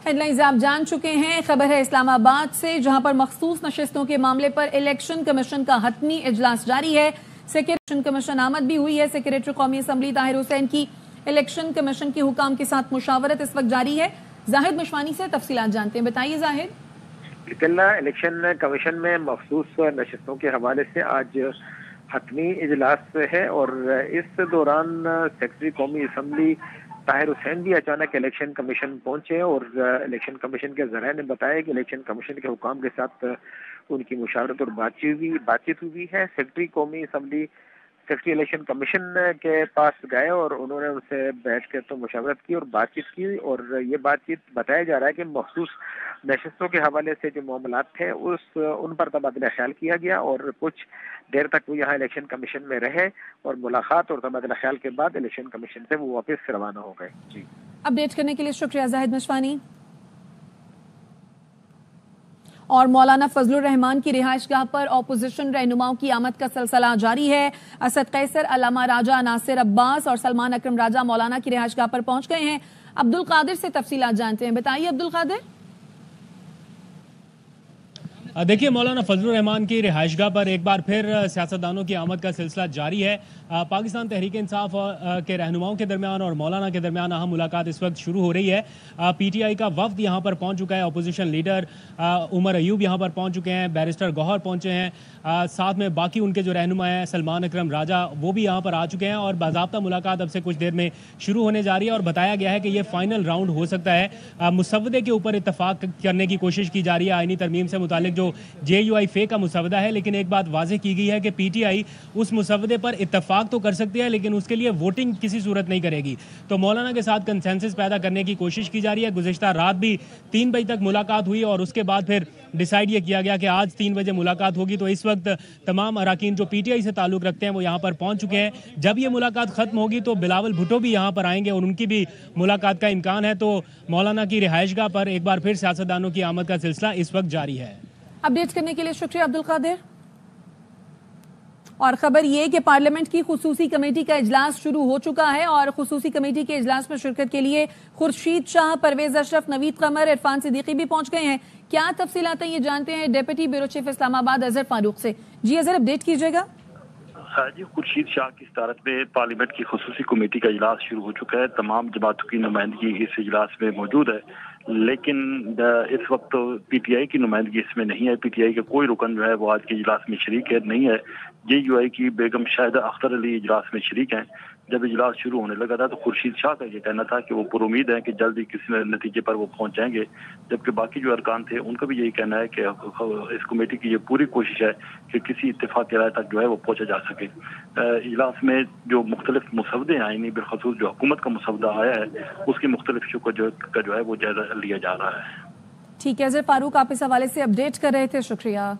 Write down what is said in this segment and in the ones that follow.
Headlines आप जान चुके हैं। खबर है इस्लामाबाद से, जहां पर मखसूस नशिस्तों के मामले पर इलेक्शन कमीशन का हतमी इजलास जारी है। सेक्रेटरी कमीशन आमद भी हुई है। सेक्रेटरी कौमी असम्बली ताहिर हुसैन की इलेक्शन कमीशन के हुकाम के साथ मुशावरत इस वक्त जारी है। जाहिद मशवानी से तफसीलात जानते हैं, बताइए जाहिद। इलेक्शन कमीशन में मखसूस नशिस्तों के हवाले से आज हतमी इजलास है और इस दौरान सेक्रेटरी कौमी असम्बली ताहिर हुसैन भी अचानक इलेक्शन कमीशन पहुंचे और इलेक्शन कमीशन के ज़राए ने बताया कि इलेक्शन कमीशन के हुकाम के साथ उनकी मुशावरत और बातचीत हुई है। सेक्रेटरी कौमी असम्बली सेक्रेटरी इलेक्शन कमीशन के पास गए और उन्होंने उनसे बैठ कर तो मुशावरत की और बातचीत की, और ये बातचीत बताया जा रहा है कि मखसूस नशिस्तों के हवाले से जो मामलात थे उन पर तबादला ख्याल किया गया और कुछ देर तक वो यहाँ इलेक्शन कमीशन में रहे और मुलाकात और तबादला ख्याल के बाद इलेक्शन कमीशन से वो वापस रवाना हो गए। जी, अपडेट करने के लिए शुक्रिया जाहिद मशवानी। और मौलाना फजलुर रहमान की रिहाइशगाह पर ऑपोजिशन रहनुमाओं की आमद का सिलसिला जारी है। असद कैसर, अल्लामा राजा, नासिर अब्बास और सलमान अकरम राजा मौलाना की रिहाइशगाह पर पहुंच गए हैं। अब्दुल कादिर से तफसीलात जानते हैं, बताइए अब्दुल कादिर। देखिए, मौलाना फजलुर रहमान की रिहाइशगाह पर एक बार फिर सियासतदानों की आमद का सिलसिला जारी है। पाकिस्तान तहरीक इंसाफ के रहनुमाओं के दरमियान और मौलाना के दरमियान अहम मुलाकात इस वक्त शुरू हो रही है। पीटीआई का वफ्द यहाँ पर पहुँच चुका है। अपोजिशन लीडर उमर अयूब यहाँ पर पहुँच चुके हैं, बैरिस्टर गौहर पहुँचे हैं, साथ में बाकी उनके जो रहनुमा हैं सलमान अकरम राजा वो भी यहाँ पर आ चुके हैं और बाज़ाब्ता मुलाकात अब से कुछ देर में शुरू होने जा रही है। और बताया गया है कि ये फाइनल राउंड हो सकता है। मुसवदे के ऊपर इत्तफाक करने की कोशिश की जा रही है। आईनी तरमीम से मुतालिक जो JUI का मुसवदा है, लेकिन एक बात वाज़ेह की गई है कि PTI उस मुसवदे पर इत्तफाक तो कर सकती है लेकिन उसके लिए वोटिंग किसी सूरत नहीं करेगी। तो मौलाना के साथ कंसेंसस पैदा करने की कोशिश की जा रही है। गुज़िश्ता रात भी 3 बजे तक मुलाकात हुई और उसके बाद फिर डिसाइड ये किया गया कि आज 3 बजे मुलाकात होगी। तो इस वक्त तमाम अराकीन जो PTI से ताल्लुक़ रखते हैं वो यहाँ पर पहुँच चुके हैं। जब ये मुलाकात ख़त्म होगी तो बिलावल भुट्टो भी यहाँ पर आएंगे और उनकी भी मुलाकात का इम्कान है। तो मौलाना की रिहाइशगाह पर एक बार फिर सियासतदानों की आमद का सिलसिला इस वक्त जारी है। अपडेट करने के लिए शुक्रिया अब्दुल कादिर। और खबर ये कि पार्लियामेंट की खुसूसी कमेटी का इजलास शुरू हो चुका है और खुसूसी कमेटी के इजलास में शिरकत के लिए खुर्शीद शाह, परवेज अशरफ, नवीद कमर, इरफान सिद्दीकी भी पहुंच गए हैं। क्या तफसीलात ये जानते हैं deputy bureau chief Islamabad Azhar Farooq से। जी अजहर, अपडेट कीजिएगा। जी, खुर्शीद शाह की सदारत में पार्लियामेंट की खुसूसी कमेटी का इजलास शुरू हो चुका है। तमाम जमातों की नुमाइंदगी इस इजलास में मौजूद है, लेकिन इस वक्त PTI की नुमाइंदगी इसमें नहीं है। PTI का कोई रुकन जो है वो आज के इजलास में शरीक है नहीं है। JUI की बेगम शाहिदा अख्तर अली इजलास में शरीक हैं। जब इजलास शुरू होने लगा था तो खुर्शीद शाह का ये कहना था कि वो पुरुमीद है कि जल्द ही किसी नतीजे पर वो पहुंच जाएंगे, जबकि बाकी जो अरकान थे उनका भी यही कहना है कि इस कमेटी की ये पूरी कोशिश है कि किसी इत्तेफाक की राय तक जो है वो पहुंचा जा सके। इजलास में जो मुख्तलिफ मुसवदे आईनी बिलखसूस जो हुकूमत का मुसवदा आया है उसकी मुख्तलिफ शुक्र जो है वो जायजा लिया जा रहा है। ठीक है अजहर फारूक, आप इस हवाले से अपडेट कर रहे थे, शुक्रिया।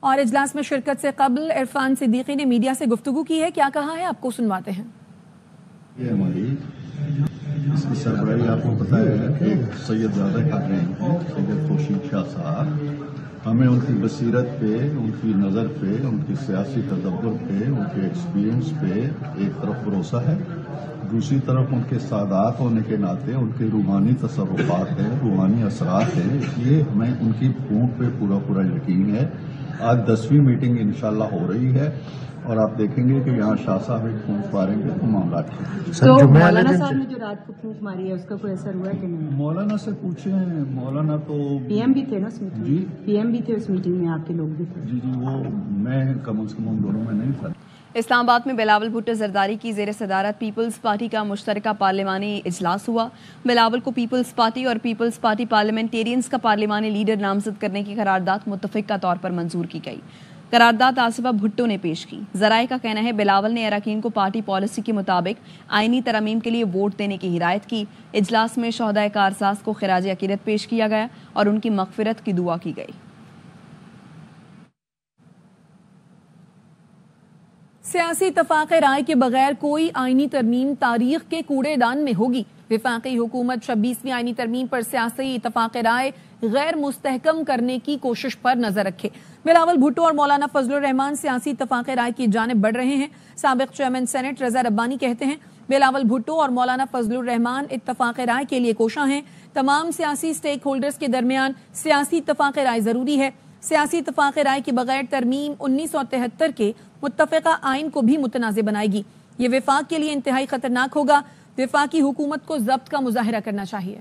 और इजलास में शिरकत से कबल इरफान सिद्दीकी ने मीडिया से गुफ्तगू की है, क्या कहा है आपको सुनवाते हैं। ये हमारी इसकी सरबराही आपको पता है कि सैयदजादा कर रहे हैं, सैयद खुर्शीद शाह साहब। हमें उनकी बसीरत पे, उनकी नज़र पे, उनकी सियासी तदब्बर पे, उनके एक्सपीरियंस पे एक तरफ भरोसा है, दूसरी तरफ उनके सादात होने के नाते उनके रूहानी तसर्रुफात हैं, रूहानी असरात हैं, इसलिए हमें उनकी ऊँट पे पूरा यकीन है। आज 10वीं मीटिंग इंशाल्लाह हो रही है और आप देखेंगे कि यहाँ शाह साहब एक फूंक मारेंगे तो मामला तो मौलाना साहब ने जो रात को फूंक मारी है उसका कोई असर हुआ है कि नहीं? मौलाना से पूछे, मौलाना तो PM भी थे ना उस मीटिंग में? PM भी थे उस मीटिंग में, आपके लोग भी थे? जी, वो मैं कम से कम उन दोनों में नहीं था। इस्लामाबाद में बिलावल भुट्टो जरदारी की ज़ेर सदारत पीपल्स पार्टी का मुश्तरका पार्लिमानी इजलास हुआ। बिलावल को पीपल्स पार्टी और पीपल्स पार्टी पार्लियामेंटेरियंस का पार्लिमानी लीडर नामजद करने की करारदाद मुत्तफ़िक़ा तौर पर मंजूर की गई। करारदाद आसिफा भुट्टो ने पेश की। ज़राए का कहना है बिलावल ने अरकान को पार्टी पॉलिसी के मुताबिक आईनी तरमीम के लिए वोट देने की हिदायत की। इजलास में शोहदाए कारसाज को खिराज अकीदत पेश किया गया और उनकी मग़फ़िरत की दुआ की गई। सियासी इत्तफाक़ राय के बगैर कोई आईनी तरमीम तारीख के कूड़ेदान में होगी। वफाकी हुकूमत 26वीं आईनी तरमीम पर सियासी इत्तफाक़ राय गैर मुस्तहकम करने की कोशिश पर नजर रखे। बिलावल भुट्टो और मौलाना फजलुर रहमान सियासी इत्तफाक़ राय की जानिब बढ़ रहे हैं। साबिक़ चेयरमैन सेनेट रज़ा रब्बानी कहते हैं बिलावल भुट्टो और मौलाना फजलुर रहमान इत्तफाक़ राय के लिए कोशां हैं। तमाम सियासी स्टेक होल्डर्स के दरमियान सियासी इत्तफाक राय जरूरी है। सियासी इत्तफाक राय के बगैर तरमीम 1973 के मुत्तफ़िक़ा आइन को भी मुतनाज़ बनाएगी। ये वफाक के लिए इंतहाई खतरनाक होगा। वफाकी हुकूमत को ज़ब्त का मुजाहिरा करना चाहिए।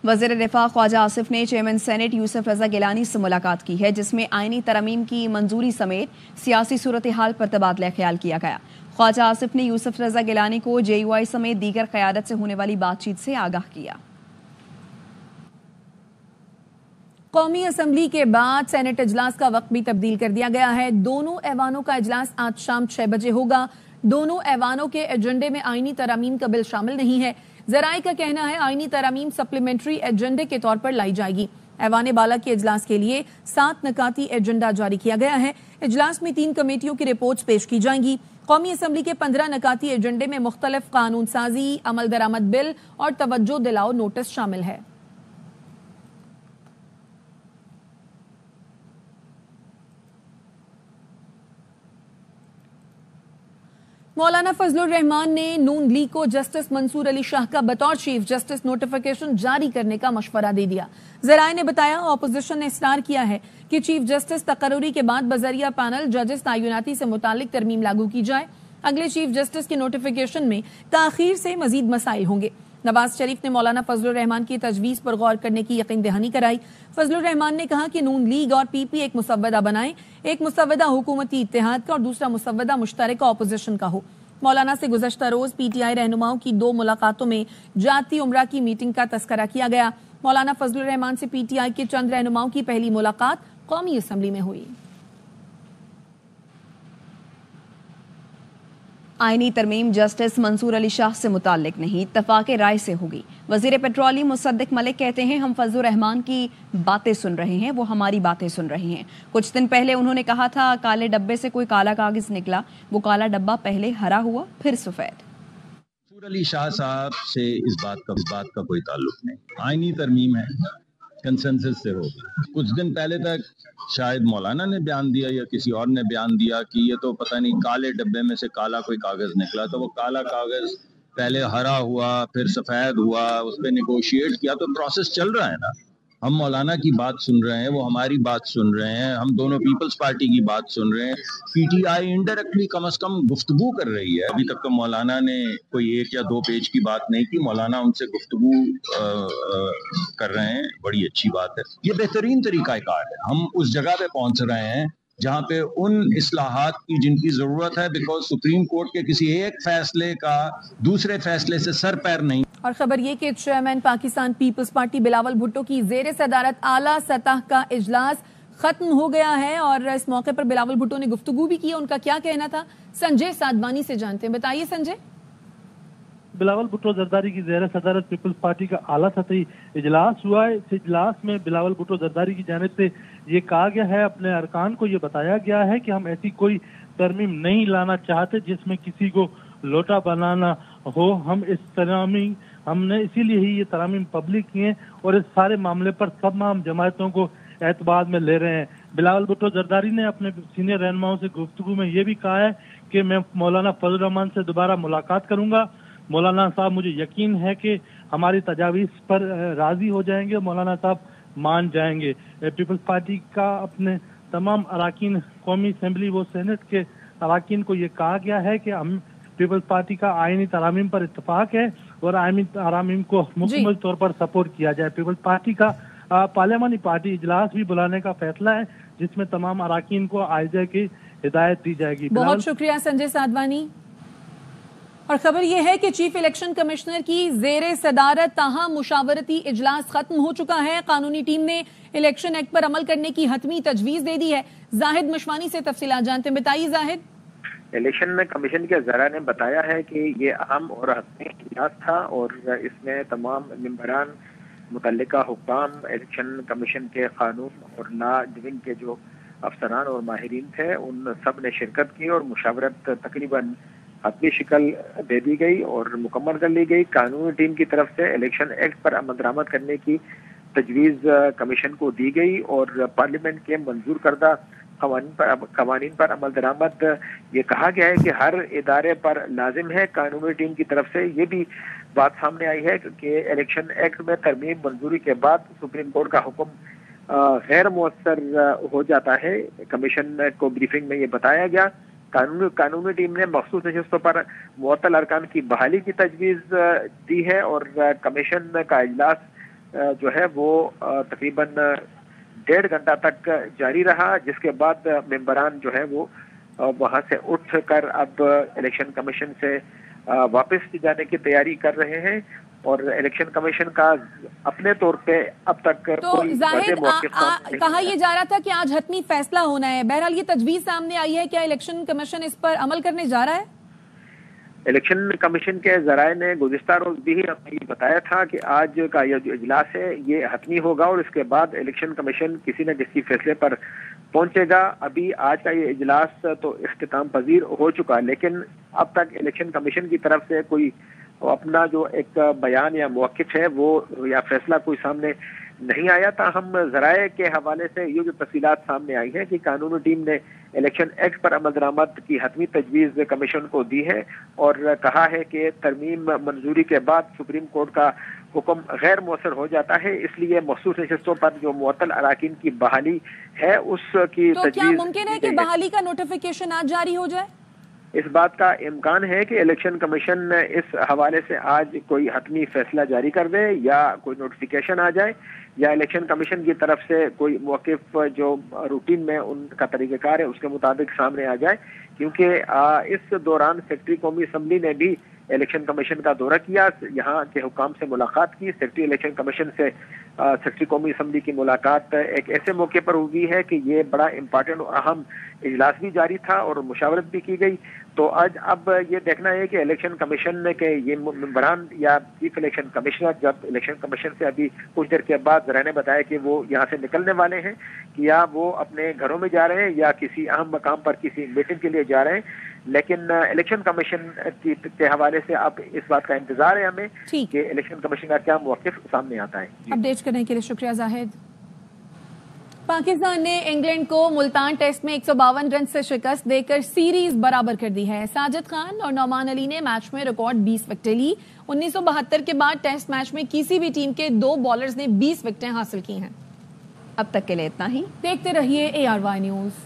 वज़ीर दिफ़ा ख्वाजा आसिफ ने चेयरमैन सेनेट यूसुफ रज़ा गिलानी से मुलाकात की है, जिसमें आइनी तरमीम की मंजूरी समेत सियासी सूरत हाल पर तबादला ख्याल किया गया। ख्वाजा आसिफ ने यूसुफ रज़ा गिलानी को JUI समेत दीगर क़यादत से होने वाली बातचीत से आगाह किया। कौमी असम्बली के बाद सेनेट इजलास का वक्त भी तब्दील कर दिया गया है। दोनों ऐवानों का इजलास आज शाम 6 बजे होगा। दोनों ऐवानों के एजेंडे में आइनी तरमीम का बिल शामिल नहीं है। ज़राए का कहना है आइनी तरमीम सप्लीमेंट्री एजेंडे के तौर पर लाई जाएगी। ऐवान बाला के इजलास के लिए 7 नकाती एजेंडा जारी किया गया है। इजलास में 3 कमेटियों की रिपोर्ट्स पेश की जाएंगी। कौमी असम्बली के 15 नकाती एजेंडे में मुख्तलिफ कानून साजी, अमल दरामद बिल और तवज्जो दिलाओ नोटिस शामिल है। मौलाना फजलुर रहमान ने नून लीग को जस्टिस मंसूर अली शाह का बतौर चीफ जस्टिस नोटिफिकेशन जारी करने का मशवरा दे दिया। ज़राए ने बताया ऑपोजिशन ने इसरार किया है कि चीफ जस्टिस तकर्रुरी के बाद बजरिया पैनल जजेस तायुनाती से मुतालिक तरमीम लागू की जाए। अगले चीफ जस्टिस के नोटिफिकेशन में ताखीर से मजीद मसाइल होंगे। नवाज शरीफ ने मौलाना फजलुर रहमान की तजवीज़ पर गौर करने की यकीन दहानी कराई। फजलुर रहमान ने कहा कि नून लीग और PP एक मुसव्वदा बनाएं, एक मुसव्वदा हुकूमती इत्तेहाद का और दूसरा मुसव्वदा मुश्तरका ऑपोजिशन का हो। मौलाना से गुज़श्ता रोज PTI रहनुमाओं की 2 मुलाकातों में जाती उम्रा की मीटिंग का तस्करा किया गया। मौलाना फजलुर रहमान से PTI के चंद रहनुमाओं की पहली मुलाकात कौमी असम्बली में हुई। आइनी तरमीम जस्टिस मंसूर अली शाह से मुताल्लिक नहीं, इत्तफाक राय से होगी। वजीर पेट्रोलियम मुसद्दिक मलिक कहते हैं हम फजलुर रहमान की बातें सुन रहे हैं, वो हमारी बातें सुन रहे हैं। कुछ दिन पहले उन्होंने कहा था काले डब्बे से कोई काला कागज निकला, वो काला डब्बा पहले हरा हुआ फिर सफेद। मंसूर अली शाह साहब से इस बात का कोई ताल्लुक नहीं। आइनी तरमीम है, कंसेंसस से होगी। कुछ दिन पहले तक शायद मौलाना ने बयान दिया या किसी और ने बयान दिया कि ये तो पता नहीं काले डब्बे में से काला कोई कागज निकला, तो वो काला कागज पहले हरा हुआ फिर सफेद हुआ, उस पर निगोशिएट किया, तो प्रोसेस चल रहा है ना। हम मौलाना की बात सुन रहे हैं, वो हमारी बात सुन रहे हैं, हम दोनों पीपल्स पार्टी की बात सुन रहे हैं। PTI इनडायरेक्टली कम से कम गुफ्तगू कर रही है। अभी तक तो मौलाना ने कोई 1 या 2 पेज की बात नहीं की। मौलाना उनसे गुफ्तगू कर रहे हैं, बड़ी अच्छी बात है। ये बेहतरीन तरीकाकार है। हम उस जगह पे पहुंच रहे हैं जहाँ पे उन इस्लाहात की जिनकी जरूरत है, बिकॉज सुप्रीम कोर्ट के किसी एक फैसले का दूसरे फैसले से सर पैर नहीं। और खबर ये कि चेयरमैन पाकिस्तान पीपल्स पार्टी बिलावल भुट्टो की ज़ेरे सदारत आला सतह का इजलास खत्म हो गया है और इस मौके पर बिलावल भुट्टो ने गुफ्तगू भी की। उनका क्या कहना था, संजय साधवानी से जानते हैं। बताइए संजय। बिलावल भुट्टो जरदारी की ज़ेरे सदारत पीपल्स पार्टी का आला सतही इजलास हुआ है। इस इजलास में बिलावल भुट्टो जरदारी की जानिब से ये कहा गया है, अपने अरकान को ये बताया गया है कि हम ऐसी कोई तरमीम नहीं लाना चाहते जिसमें किसी को लोटा बनाना हो। हमने इसीलिए ही ये तरामीम पब्लिक किए और इस सारे मामले पर तमाम जमायतों को एतबार में ले रहे हैं। बिलावल भुट्टो जरदारी ने अपने सीनियर रहनुमाओं से गुफ्तगू में ये भी कहा है कि मैं मौलाना फजलुर रहमान से दोबारा मुलाकात करूंगा। मौलाना साहब मुझे यकीन है कि हमारी तजावीज़ पर राजी हो जाएंगे, मौलाना साहब मान जाएंगे। पीपल्स पार्टी का अपने तमाम अराकीन कौमी असम्बली व सेनेट के अराकीन को ये कहा गया है कि हम पीपल्स पार्टी का आइनी तरामीम पर इत्तफाक है और आइनी तरामीम को मुकम्मल तौर पर सपोर्ट किया जाए। पीपल्स पार्टी का पार्लियामानी पार्टी इजलास भी बुलाने का फैसला है जिसमें तमाम अराकीन को आइजा की हिदायत दी जाएगी। बहुत शुक्रिया संजय साधवानी। और खबर यह है कि चीफ इलेक्शन कमिश्नर की ज़ेरे सदारत ताहम मुशावरती इजलास खत्म हो चुका है। कानूनी टीम ने इलेक्शन एक्ट पर अमल करने की हतमी तजवीज दे दी है। जाहिद मशवानी से तफसीलात जानते हैं। बताइए जाहिद। इलेक्शन में कमीशन के ज़रा ने बताया है कि ये अहम और हतमी इजलास था और इसमें तमाम मेंबरान, मुतल्लिका हुक्काम, इलेक्शन कमीशन के कानून और लॉ डिविंग के जो अफसरान और माहिरीन थे उन सब ने शिरकत की और मुशावरत तकरीबन हतमी शिकल दे दी गई और मुकम्मल कर ली गई। कानूनी टीम की तरफ से इलेक्शन एक्ट पर अमल दरामद करने की तजवीज़ कमीशन को दी गई और पार्लियामेंट के मंजूर करदा कवानीन पर अमल दरामद ये कहा गया है कि हर इदारे पर लाजिम है। कानूनी टीम की तरफ से ये भी बात सामने आई है कि इलेक्शन एक्ट में तरमीम मंजूरी के बाद सुप्रीम कोर्ट का हुक्म गैर मुअस्सर हो जाता है। कमीशन को ब्रीफिंग में ये बताया गया। कानूनी टीम ने मखसूस नशिस्तों पर मुअत्तल अरकान की बहाली की तजवीज़ दी है और कमीशन का इजलास जो है वो तकरीबन 1.5 घंटा तक जारी रहा, जिसके बाद मेंबरान जो है वो वहां से उठ कर अब इलेक्शन कमीशन से वापस जाने की तैयारी कर रहे हैं और इलेक्शन कमीशन का अपने तौर पे अब तक तो जाहिद कहा यह जा रहा था कि आज हतमी फैसला होना है। बहरहाल ये तजवीज सामने आई है, क्या इलेक्शन कमीशन इस पर अमल करने जा रहा है? इलेक्शन कमीशन के जराए ने गुज़िश्ता रोज भी ये बताया था कि आज का ये जो इजलास है ये हतमी होगा और इसके बाद इलेक्शन कमीशन किसी न किसी फैसले पर पहुंचेगा। अभी आज का ये इजलास तो इख्तिताम पजीर हो चुका, लेकिन अब तक इलेक्शन कमीशन की तरफ से कोई अपना जो एक बयान या मौक़िफ़ है वो या फैसला कोई सामने नहीं आया था। हम जराए के हवाले से ये जो तफसीलात सामने आई है कि कानूनी टीम ने इलेक्शन एक्ट पर अमल दरामद की हतमी तजवीज़ कमीशन को दी है और कहा है कि तरमीम मंजूरी के बाद सुप्रीम कोर्ट का हुक्म गैर मुअस्सर हो जाता है, इसलिए मखसूस नशिस्तों पर जो मुअत्तल अराकीन की बहाली है उसकी तो क्या मुमकिन है कि बहाली का नोटिफिकेशन आज जारी हो जाए? इस बात का इम्कान है कि इलेक्शन कमीशन इस हवाले से आज कोई हतमी फैसला जारी कर दे या कोई नोटिफिकेशन आ जाए या इलेक्शन कमीशन की तरफ से कोई मौक़िफ़ जो रूटीन में उनका तरीक़ाकार है उसके मुताबिक सामने आ जाए, क्योंकि इस दौरान सेक्रेटरी कौमी असम्बली ने भी इलेक्शन कमीशन का दौरा किया, यहाँ के हुकाम से मुलाकात की। सेक्रेटरी इलेक्शन कमीशन से सेक्रेटरी कौमी असम्बली की मुलाकात एक ऐसे मौके पर हुई है कि ये बड़ा इम्पॉर्टेंट और अहम इजलास भी जारी था और मुशावरत भी की गई। तो आज अब ये देखना है कि इलेक्शन कमीशन के ये मेंबरान या चीफ इलेक्शन कमिश्नर जब इलेक्शन कमीशन से अभी कुछ देर के बाद जरा ने बताया कि वो यहाँ से निकलने वाले हैं कि या वो अपने घरों में जा रहे हैं या किसी अहम मकाम पर किसी मीटिंग के लिए जा रहे हैं, लेकिन इलेक्शन कमीशन के हवाले से अब इस बात का इंतजार है हमें कि इलेक्शन कमीशन का क्या मौक़िफ़ सामने आता है। अपडेट करने के लिए शुक्रिया जाहिद। पाकिस्तान ने इंग्लैंड को मुल्तान टेस्ट में 152 रन से शिकस्त देकर सीरीज बराबर कर दी है। साजिद खान और नौमान अली ने मैच में रिकॉर्ड 20 विकेटें ली। 1972 के बाद टेस्ट मैच में किसी भी टीम के 2 बॉलर्स ने 20 विकेटें हासिल की हैं। अब तक के लिए इतना ही। देखते रहिए ARY न्यूज़।